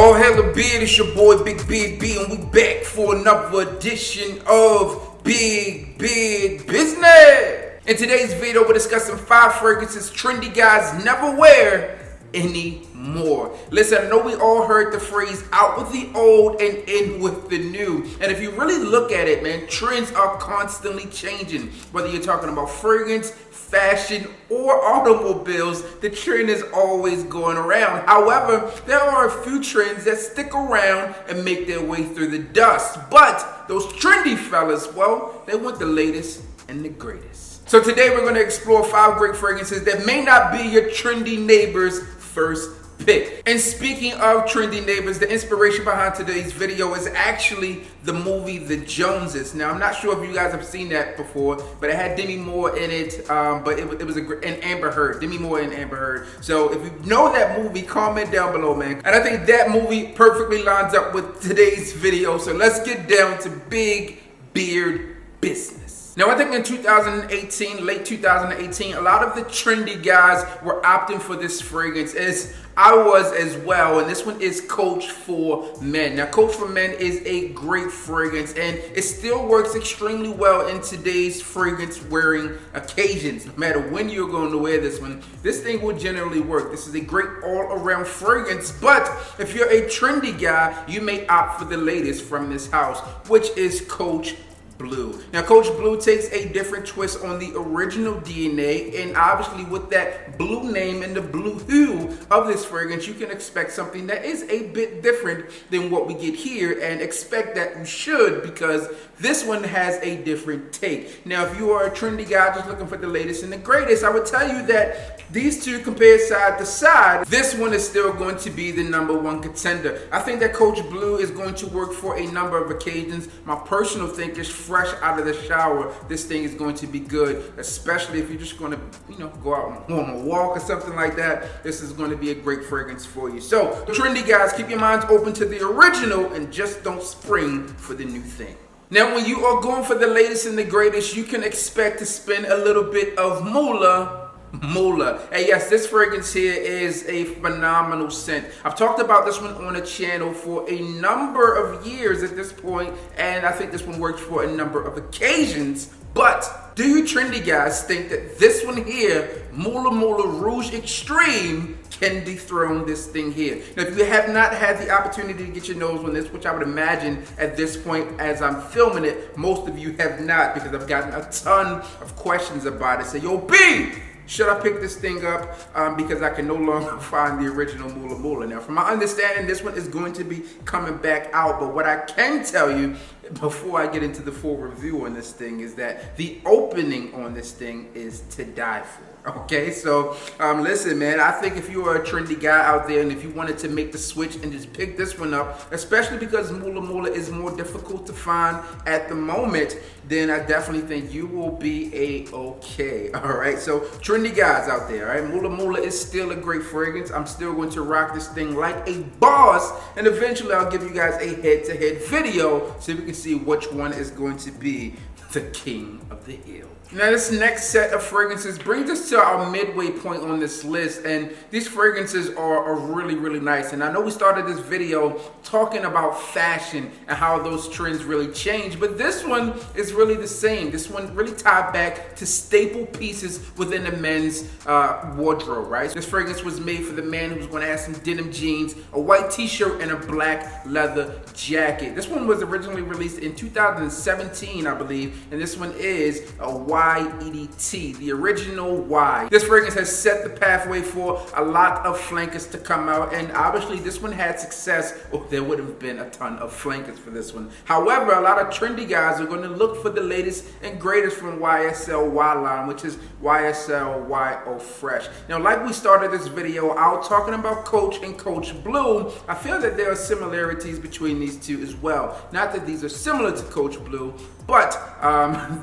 All hail the beard, it's your boy Big Beard B, and we back for another edition of Big Beard Business. In today's video, we're discussing 5 fragrances trendy guys never wear anymore. Listen, I know we all heard the phrase out with the old and in with the new. And if you really look at it, man, trends are constantly changing. Whether you're talking about fragrance, fashion, or automobiles, the trend is always going around. However, there are a few trends that stick around and make their way through the dust. But those trendy fellas, well, they want the latest and the greatest. So today we're going to explore 5 great fragrances that may not be your trendy neighbor's first pick. And speaking of trendy neighbors, the inspiration behind today's video is actually the movie The Joneses. Now, I'm not sure if you guys have seen that before, but it had Demi Moore in it, but it was and Amber Heard. Demi Moore and Amber Heard. So if you know that movie, comment down below, man. And I think that movie perfectly lines up with today's video. So let's get down to Big Beard Business. Now, I think in 2018, late 2018, a lot of the trendy guys were opting for this fragrance, as I was as well, and this one is Coach for Men. Now, Coach for Men is a great fragrance, and it still works extremely well in today's fragrance wearing occasions. No matter when you're going to wear this one, this thing will generally work. This is a great all-around fragrance, but if you're a trendy guy, you may opt for the latest from this house, which is Coach Blue. Now, Coach Blue takes a different twist on the original DNA, and obviously with that blue name and the blue hue of this fragrance, you can expect something that is a bit different than what we get here, and expect that you should, because this one has a different take. Now, if you are a trendy guy just looking for the latest and the greatest, I would tell you that these two compared side to side, this one is still going to be the #1 contender. I think that Coach Blue is going to work for a number of occasions. My personal think is fresh out of the shower, this thing is going to be good, especially if you're just going to, go out on a walk or something like that. This is going to be a great fragrance for you. So, trendy guys, keep your minds open to the original and just don't spring for the new thing. Now, when you are going for the latest and the greatest, you can expect to spend a little bit of Mula Mula. And yes, this fragrance here is a phenomenal scent. I've talked about this one on the channel for a number of years at this point, and I think this one works for a number of occasions. But do you trendy guys think that this one here, Mula Mula Rouge Extreme, can dethrone this thing here? Now, if you have not had the opportunity to get your nose on this, which I would imagine at this point as I'm filming it, most of you have not, because I've gotten a ton of questions about it. Say, yo, B, should I pick this thing up because I can no longer find the original Mula Mula? Now, from my understanding, this one is going to be coming back out, but what I can tell you before I get into the full review on this thing is that the opening on this thing is to die for. Okay, so listen, man, I think if you are a trendy guy out there and if you wanted to make the switch and just pick this one up, especially because Mula Mula is more difficult to find at the moment, then I definitely think you will be a-okay. All right, so trendy guys out there, all right, Mula Mula is still a great fragrance. I'm still going to rock this thing like a boss, and eventually I'll give you guys a head-to-head video so we can see which one is going to be the king of the hill. Now, this next set of fragrances brings us to our midway point on this list, and these fragrances are really, really nice. And I know we started this video talking about fashion and how those trends really change, but this one is really the same. This one really tied back to staple pieces within the men's wardrobe, right? This fragrance was made for the man who was going to have some denim jeans, a white t-shirt, and a black leather jacket. This one was originally released in 2017, I believe, and this one is a YEDT, the original Y. This fragrance has set the pathway for a lot of flankers to come out, and obviously this one had success, or there would have been a ton of flankers for this one. However, a lot of trendy guys are going to look for the latest and greatest from YSL Y line, which is YSL YO Fresh. Now, like we started this video out talking about Coach and Coach Blue, I feel that there are similarities between these two as well. Not that these are similar to Coach Blue, but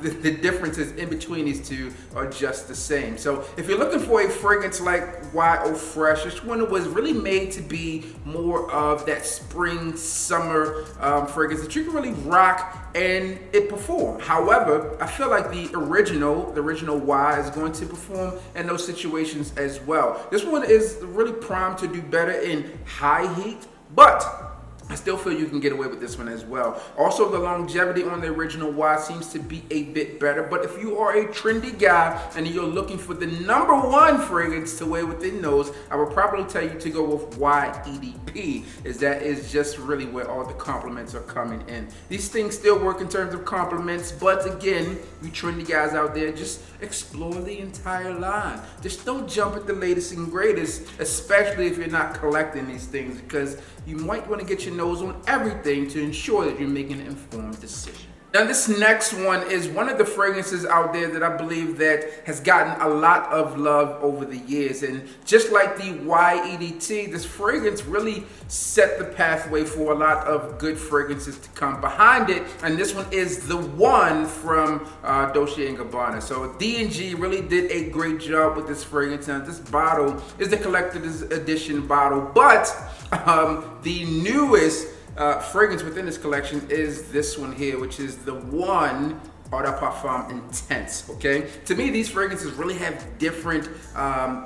the differences in between these two are just the same. So if you're looking for a fragrance like YO Fresh, this one was really made to be more of that spring, summer fragrance that you can really rock and it performed. However, I feel like the original Y is going to perform in those situations as well. This one is really primed to do better in high heat, but I still feel you can get away with this one as well. Also, the longevity on the original Y seems to be a bit better. But if you are a trendy guy and you're looking for the #1 fragrance to wear within those, I would probably tell you to go with YEDP, as that is just really where all the compliments are coming in. These things still work in terms of compliments, but again, you trendy guys out there, just explore the entire line. Just don't jump at the latest and greatest, especially if you're not collecting these things, because you might want to get your nose on everything to ensure that you're making an informed decision. Now, this next one is one of the fragrances out there that I believe that has gotten a lot of love over the years. And just like the YEDT, this fragrance really set the pathway for a lot of good fragrances to come behind it. And this one is the one from Dolce Gabbana. So D&G really did a great job with this fragrance. Now, this bottle is the collector's edition bottle, but the newest fragrance within this collection is this one here, which is the one Eau de Parfum Intense. Okay, to me, these fragrances really have different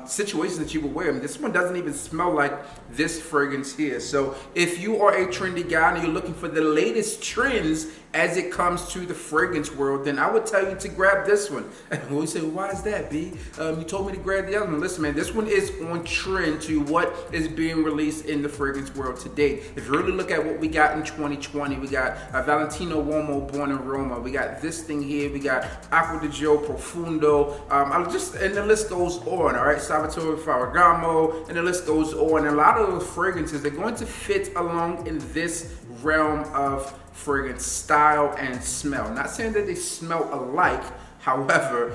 situations that you would wear them. This one doesn't even smell like this fragrance here. So if you are a trendy guy and you're looking for the latest trends as it comes to the fragrance world, then I would tell you to grab this one. And we say, why is that, B? You told me to grab the other one. Listen, man, this one is on trend to what is being released in the fragrance world today. If you really look at what we got in 2020, we got Valentino Uomo Born in Roma. We got this thing here. We got Acqua di Gio Profundo. And the list goes on, all right? Salvatore Ferragamo, and the list goes on. And a lot of those fragrances are going to fit along in this realm of fragrance style and smell. Not saying that they smell alike, however,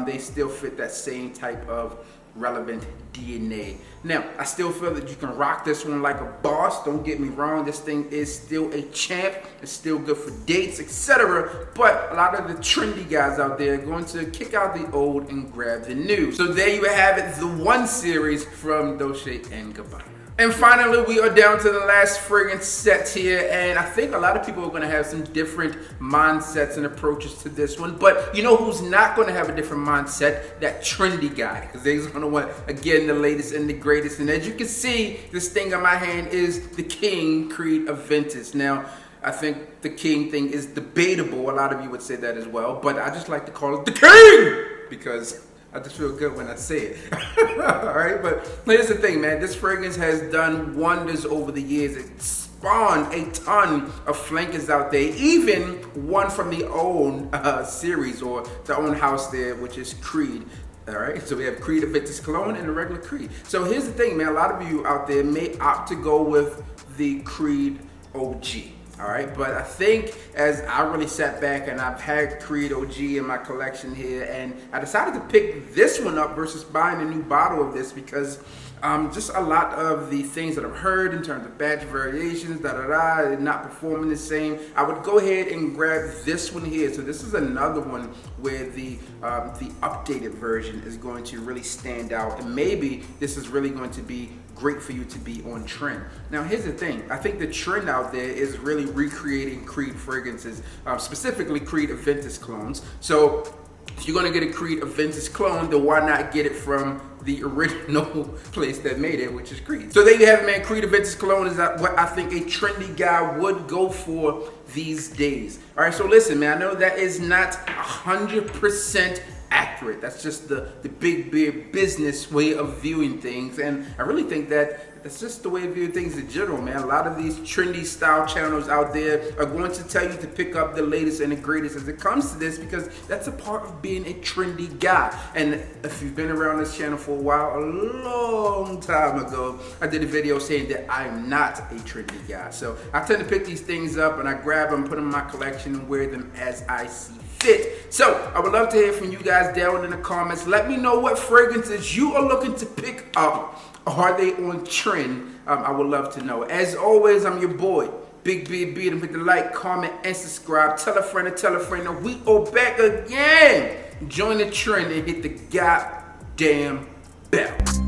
they still fit that same type of relevant DNA. Now, I still feel that you can rock this one like a boss. Don't get me wrong, this thing is still a champ. It's still good for dates, etc. But a lot of the trendy guys out there are going to kick out the old and grab the new. So there you have it, the one series from Dolce & Gabbana. And finally, we are down to the last fragrance set here, and I think a lot of people are going to have some different mindsets and approaches to this one, but you know who's not going to have a different mindset? That trendy guy, because they're going to want, again, the latest and the greatest. And as you can see, this thing on my hand is the King Creed Aventus. Now, I think the King thing is debatable. A lot of you would say that as well, but I just like to call it the King, because I just feel good when I say it. All right, but here's the thing, man. This fragrance has done wonders over the years. It spawned a ton of flankers out there, even one from the own series or the own house there, which is Creed. All right, so we have Creed Aventus Cologne and the regular Creed. So here's the thing, man. A lot of you out there may opt to go with the Creed OG. All right, but I think as I really sat back and I've had Creed OG in my collection here, and I decided to pick this one up versus buying a new bottle of this because just a lot of the things that I've heard in terms of batch variations, not performing the same. I would go ahead and grab this one here. So this is another one where the updated version is going to really stand out, and maybe this is really going to be great for you to be on trend. Now, here's the thing. I think the trend out there is really recreating Creed fragrances, specifically Creed Aventus clones. So if you're going to get a Creed Aventus clone, then why not get it from the original place that made it, which is Creed. So there you have it, man. Creed Aventus cologne is what I think a trendy guy would go for these days. All right, so listen, man, I know that is not 100% accurate. That's just the big beer business way of viewing things, and I really think that that's just the way of viewing things in general, man. A lot of these trendy style channels out there are going to tell you to pick up the latest and the greatest as it comes to this, because that's a part of being a trendy guy. And if you've been around this channel for a while, a long time ago, I did a video saying that I'm not a trendy guy. So I tend to pick these things up and I grab them, put them in my collection, and wear them as I see fit. So I would love to hear from you guys down in the comments. Let me know what fragrances you are looking to pick up. Are they on trend? I would love to know. As always, I'm your boy, Big Beard Beat. Hit the like, comment, and subscribe. Tell a friend and tell a friend. And we are back again. Join the trend and hit the goddamn bell.